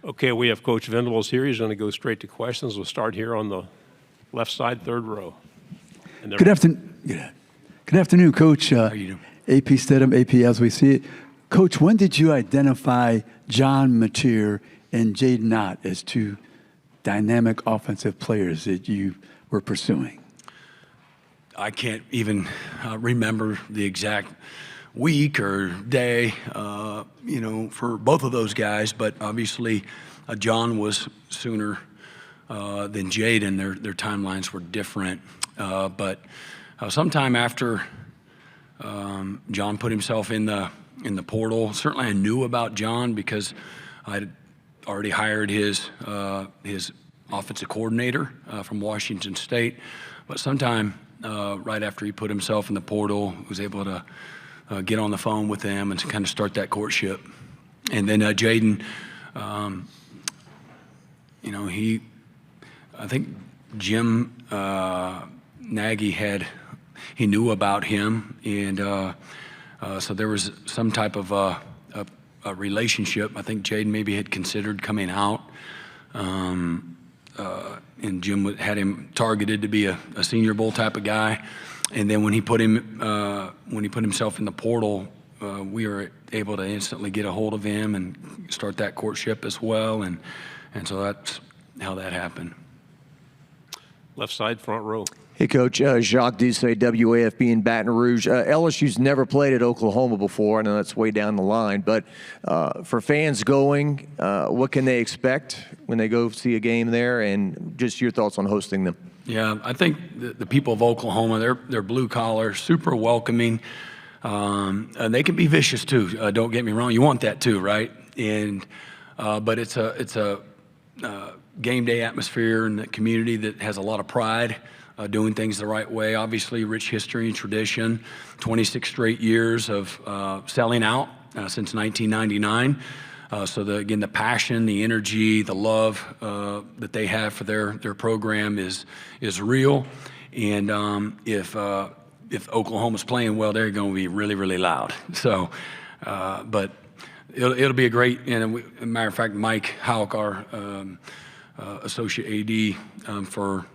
Okay, we have Coach Venables here. He's going to go straight to questions. We'll start here on the left side, third row. Good afternoon, Coach. How are you doing? AP Stedham, AP as we see it. Coach, when did you identify John Mateer and Jaden Knott as two dynamic offensive players that you were pursuing? I can't even remember the exact week or day, for both of those guys. But obviously, John was sooner than Jaden. Their timelines were different. But sometime after John put himself in the portal, certainly I knew about John because I'd already hired his offensive coordinator from Washington State. But sometime right after he put himself in the portal, was able to get on the phone with them and to kind of start that courtship. And then Jaden, I think Jim Nagy he knew about him, and so there was some type of a relationship. I think Jaden maybe had considered coming out, and Jim had him targeted to be a Senior Bowl type of guy. And then when he put himself in the portal, we were able to instantly get a hold of him and start that courtship as well, and so that's how that happened. Left side, front row. Hey, Coach. Jacques Doucet, WAFB in Baton Rouge. LSU's never played at Oklahoma before. I know that's way down the line. But for fans going, what can they expect when they go see a game there? And just your thoughts on hosting them. Yeah, I think the people of Oklahoma, they're blue collar, super welcoming. And they can be vicious too. Don't get me wrong. You want that too, right? And but it's a game day atmosphere in the community that has a lot of pride. Doing things the right way. Obviously, rich history and tradition. 26 straight years of selling out since 1999. So again, the passion, the energy, the love that they have for their program is real. And if Oklahoma's playing well, they're going to be really, really loud. So, but it'll be a great. And as a matter of fact, Mike Houck, our associate AD for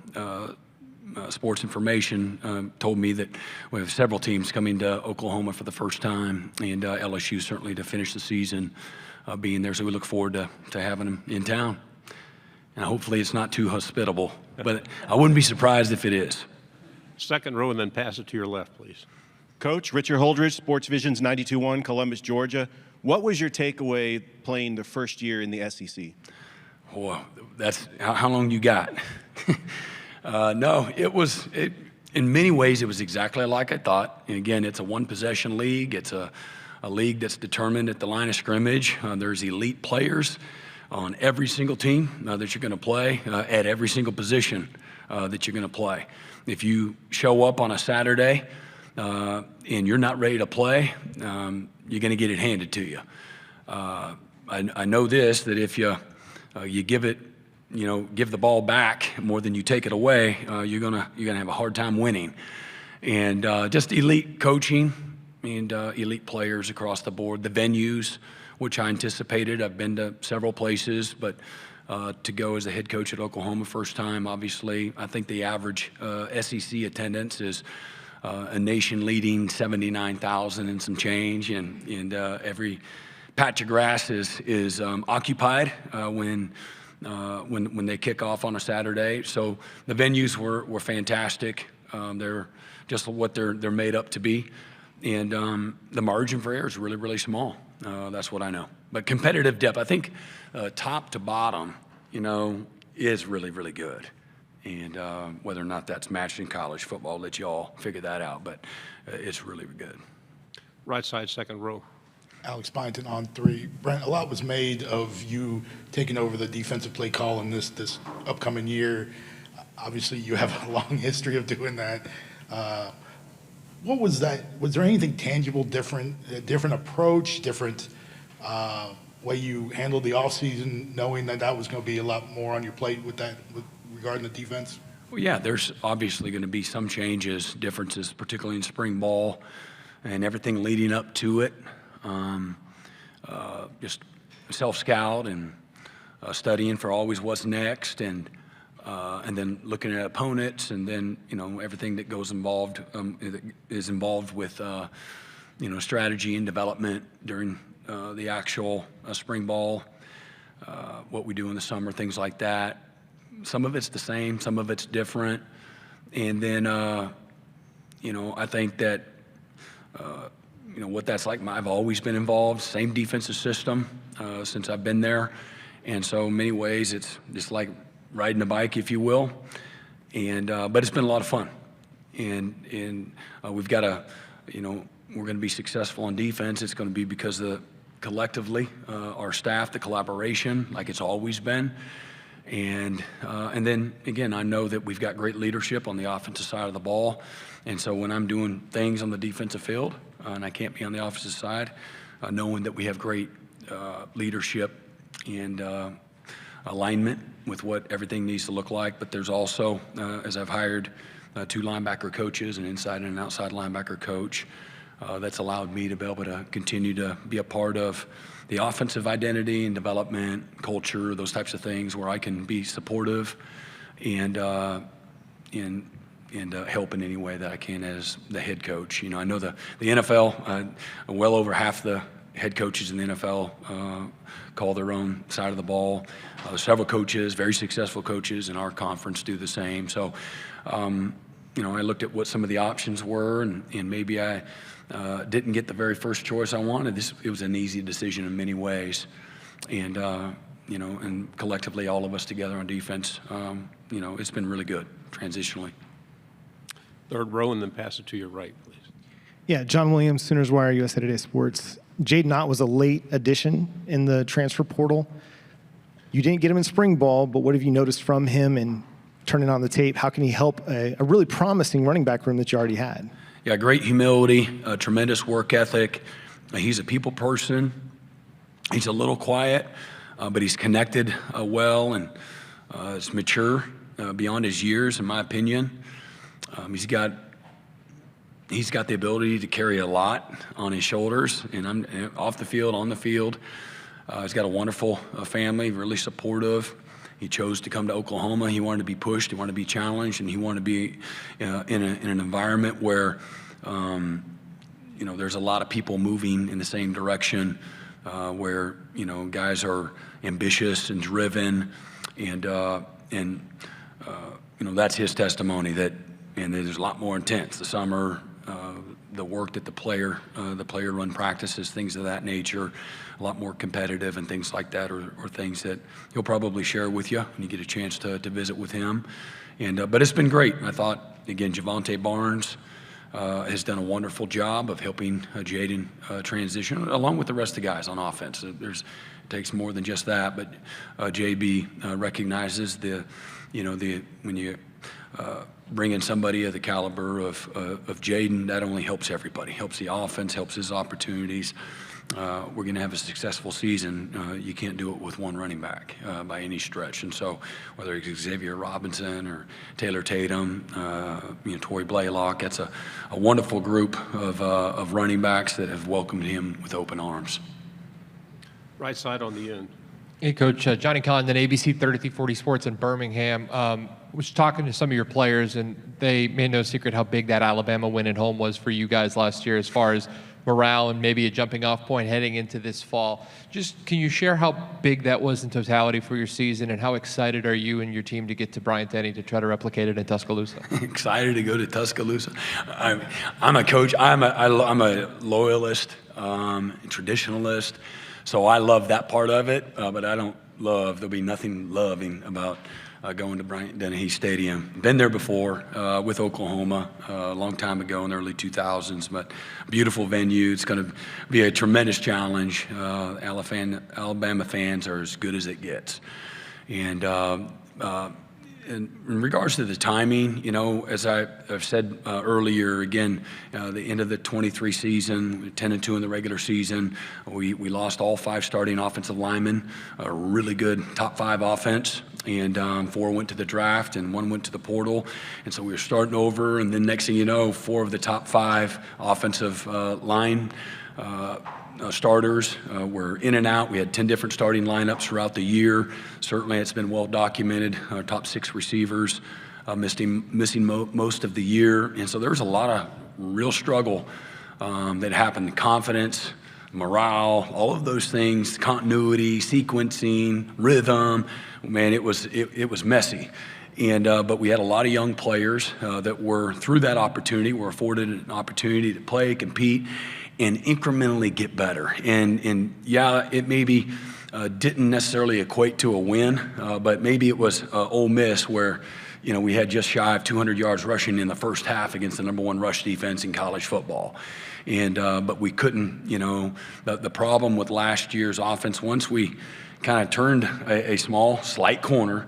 sports information, told me that we have several teams coming to Oklahoma for the first time, and LSU certainly to finish the season being there. So we look forward to having them in town. And hopefully it's not too hospitable, but I wouldn't be surprised if it is. Second row, and then pass it to your left, please. Coach, Richard Holdridge, Sports Vision's 92.1, Columbus, Georgia. What was your takeaway playing the first year in the SEC? Oh, that's how long you got? No, in many ways, it was exactly like I thought. And again, it's a one-possession league. It's a league that's determined at the line of scrimmage. There's elite players on every single team that you're going to play at every single position that you're going to play. If you show up on a Saturday and you're not ready to play, you're going to get it handed to you. I know this, that if you give the ball back more than you take it away, you're gonna have a hard time winning. And just elite coaching and elite players across the board. The venues, which I anticipated. I've been to several places, but to go as a head coach at Oklahoma first time, obviously, I think the average SEC attendance is a nation-leading 79,000 and some change, and every patch of grass is occupied when they kick off on a Saturday. So the venues were fantastic. They're just what they're made up to be. And the margin for error is really, really small. That's what I know. But competitive depth, I think top to bottom, is really, really good. And whether or not that's matched in college football, I'll let you all figure that out. But it's really good. Right side, second row. Alex Byington on three. Brent, a lot was made of you taking over the defensive play call in this upcoming year. Obviously, you have a long history of doing that. What was that? Was there anything tangible, different approach, different way you handled the offseason, knowing that was going to be a lot more on your plate with regarding the defense? Well, yeah, there's obviously going to be some changes, differences, particularly in spring ball and everything leading up to it. Just self-scout and studying for always what's next, and then looking at opponents, and then everything that is involved with strategy and development during the actual spring ball, what we do in the summer, things like that. Some of it's the same, some of it's different, and then I think that what that's like. I've always been involved, same defensive system since I've been there, and so in many ways it's just like riding a bike, if you will, and but it's been a lot of fun, and we've got we're going to be successful on defense. It's going to be because collectively our staff, the collaboration, like it's always been. And then again, I know that we've got great leadership on the offensive side of the ball, and so when I'm doing things on the defensive field and I can't be on the offensive side, knowing that we have great leadership and alignment with what everything needs to look like. But there's also, as I've hired 2 linebacker coaches, an inside and an outside linebacker coach, that's allowed me to be able to continue to be a part of the offensive identity and development, culture, those types of things, where I can be supportive and help in any way that I can as the head coach. I know the NFL, well over half the head coaches in the NFL call their own side of the ball. Several coaches, very successful coaches in our conference, do the same. So, I looked at what some of the options were, and maybe I didn't get the very first choice I wanted. It was an easy decision in many ways, and and collectively, all of us together on defense, it's been really good transitionally. Third row, and then pass it to your right, please. Yeah, John Williams, Sooners Wire, USA Today Sports. Jaden Knott was a late addition in the transfer portal. You didn't get him in spring ball, but what have you noticed from him, and turning on the tape, how can he help a really promising running back room that you already had? Yeah, great humility, tremendous work ethic. He's a people person. He's a little quiet, but he's connected well, and is mature beyond his years, in my opinion. He's got the ability to carry a lot on his shoulders, and I'm off the field, on the field. He's got a wonderful family, really supportive. He chose to come to Oklahoma. He wanted to be pushed. He wanted to be challenged, and he wanted to be in an environment where, there's a lot of people moving in the same direction, where guys are ambitious and driven, and that's his testimony. And there's a lot more intense. The summer, the work that the player run practices, things of that nature, a lot more competitive and things like that, or things that he'll probably share with you when you get a chance to visit with him. And but it's been great. I thought, again, Javonte Barnes has done a wonderful job of helping Jaden transition, along with the rest of the guys on offense. It takes more than just that, but JB recognizes when you bring in somebody of the caliber of Jaden, that only helps everybody, helps the offense, helps his opportunities. We're going to have a successful season. You can't do it with one running back by any stretch. And so whether it's Xavier Robinson or Taylor Tatum, Torrey Blaylock, that's a wonderful group of running backs that have welcomed him with open arms. Right side on the end. Hey, Coach. Johnny Condon, ABC 3340 Sports in Birmingham. Was talking to some of your players, and they made no secret how big that Alabama win at home was for you guys last year as far as morale and maybe a jumping-off point heading into this fall. Just can you share how big that was in totality for your season, and how excited are you and your team to get to Bryant-Denny to try to replicate it in Tuscaloosa? Excited to go to Tuscaloosa. I'm a coach. I'm a loyalist, traditionalist. So I love that part of it, but there'll be nothing loving about going to Bryant-Denny Stadium. Been there before with Oklahoma a long time ago in the early 2000s, but beautiful venue. It's going to be a tremendous challenge. Alabama fans are as good as it gets. And in regards to the timing, as I've said earlier, again, the end of the 23 season, 10-2 in the regular season, we lost all 5 starting offensive linemen, a really good top 5 offense, and 4 went to the draft and 1 went to the portal. And so we were starting over, and then next thing you know, 4 of the top 5 offensive line starters were in and out. We had 10 different starting lineups throughout the year. Certainly, it's been well documented. Our top 6 receivers missing most of the year. And so there was a lot of real struggle that happened. Confidence, morale, all of those things, continuity, sequencing, rhythm. Man, it was messy. And but we had a lot of young players that were, through that opportunity, were afforded an opportunity to play, compete, and incrementally get better. And yeah, it maybe didn't necessarily equate to a win, but maybe it was Ole Miss where, you know, we had just shy of 200 yards rushing in the first half against the #1 rush defense in college football. And but we couldn't, you know, the problem with last year's offense, once we kind of turned a small, slight corner,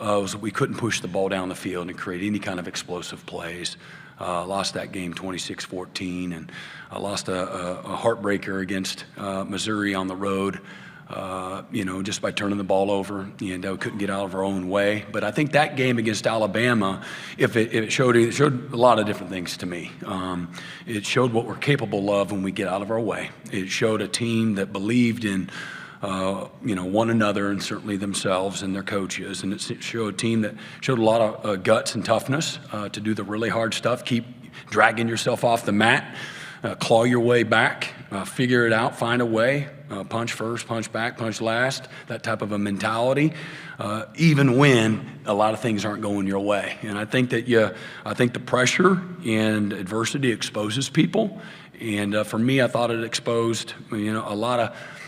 was we couldn't push the ball down the field and create any kind of explosive plays. Lost that game 26-14, and lost a heartbreaker against Missouri on the road, you know, just by turning the ball over, and we couldn't get out of our own way. But I think that game against Alabama, if it showed a lot of different things to me. It showed what we're capable of when we get out of our way. It showed a team that believed in you know, one another and certainly themselves and their coaches. And it showed a team that showed a lot of guts and toughness to do the really hard stuff, keep dragging yourself off the mat, claw your way back, figure it out, find a way, punch first, punch back, punch last, that type of a mentality, even when a lot of things aren't going your way. And I think that I think the pressure and adversity exposes people. And for me, I thought it exposed, you know, a lot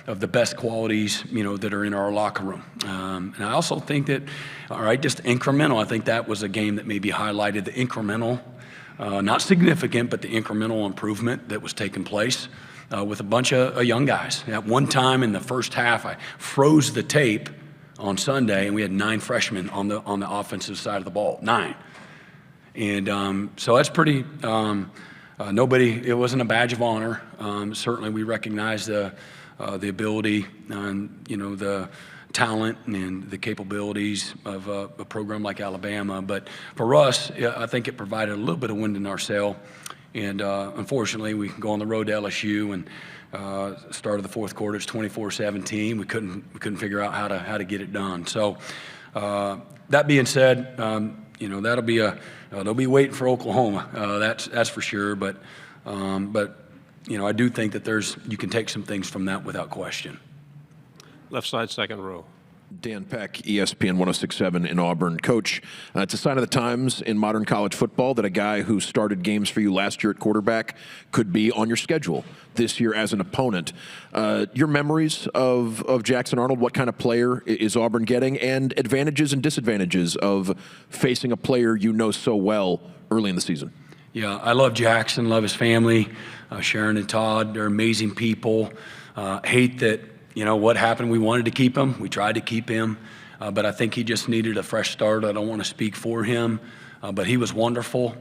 of the best qualities, you know, that are in our locker room. And I also think that, all right, just incremental. I think that was a game that maybe highlighted the incremental, not significant, but the incremental improvement that was taking place with a bunch of young guys. At one time in the first half, I froze the tape on Sunday, and we had 9 freshmen on the offensive side of the ball, 9. And so that's pretty. It wasn't a badge of honor. Certainly, we recognize the ability and, you know, the talent and the capabilities of a program like Alabama. But for us, I think it provided a little bit of wind in our sail. And unfortunately, we go on the road to LSU, and start of the fourth quarter, it's 24-17. We couldn't figure out how to get it done. So that being said, you know, they'll be waiting for Oklahoma. That's for sure. But you know, I do think that you can take some things from that without question. Left side, second row. Dan Peck, ESPN 106.7 in Auburn. Coach, it's a sign of the times in modern college football that a guy who started games for you last year at quarterback could be on your schedule this year as an opponent. Your memories of Jackson Arnold, what kind of player is Auburn getting, and advantages and disadvantages of facing a player you know so well early in the season? Yeah, I love Jackson, love his family. Sharon and Todd, they're amazing people. Hate that, you know, what happened. We wanted to keep him. We tried to keep him. But I think he just needed a fresh start. I don't want to speak for him. But he was wonderful.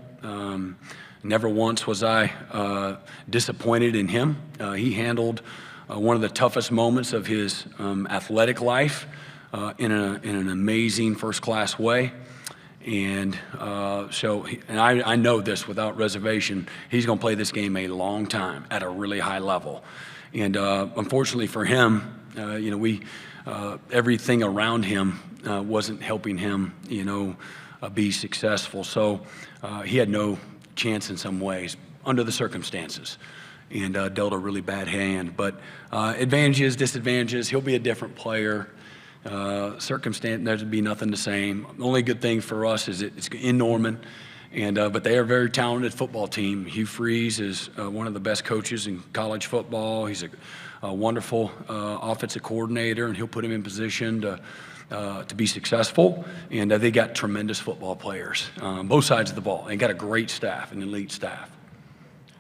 Never once was I disappointed in him. He handled one of the toughest moments of his athletic life in an amazing first-class way. And I know this without reservation. He's going to play this game a long time at a really high level. And unfortunately for him, you know, everything around him wasn't helping him, you know, be successful. So he had no chance in some ways under the circumstances, and dealt a really bad hand. But advantages, disadvantages, he'll be a different player. Circumstance, there'd be nothing the same. The only good thing for us is it's in Norman, and but they are a very talented football team. Hugh Freeze is one of the best coaches in college football. He's a wonderful offensive coordinator, and he'll put him in position to be successful. And they got tremendous football players, both sides of the ball. They got a great staff, an elite staff.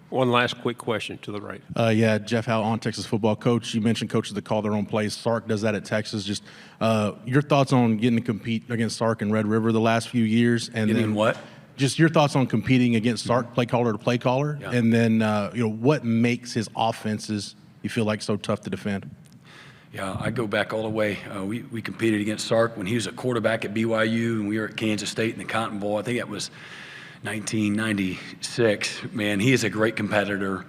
One last quick question to the right. Yeah, Jeff Howe on Texas football. Coach, you mentioned coaches that call their own plays. Sark does that at Texas. Just your thoughts on getting to compete against Sark and Red River the last few years. And getting then what? Just your thoughts on competing against Sark, play caller to play caller. Yeah. And then, you know, what makes his offenses, you feel like, so tough to defend? Yeah, I go back all the way. We competed against Sark when he was a quarterback at BYU, and we were at Kansas State in the Cotton Bowl. I think that was 1996. Man, he is a great competitor.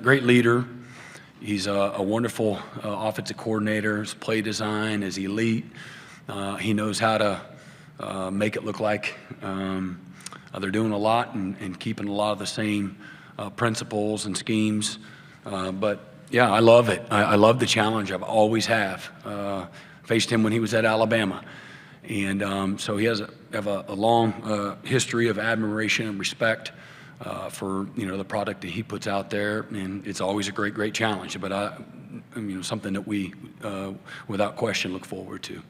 great leader. He's a wonderful offensive coordinator. His play design is elite. He knows how to make it look like they're doing a lot and keeping a lot of the same principles and schemes. But yeah, I love it. I love the challenge. I've always have. Faced him when he was at Alabama. And so he has a long history of admiration and respect for the product that he puts out there, and it's always a great challenge. But something that we, without question, look forward to.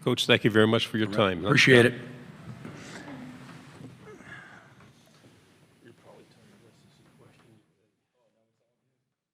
Coach, thank you very much for your time. Appreciate it.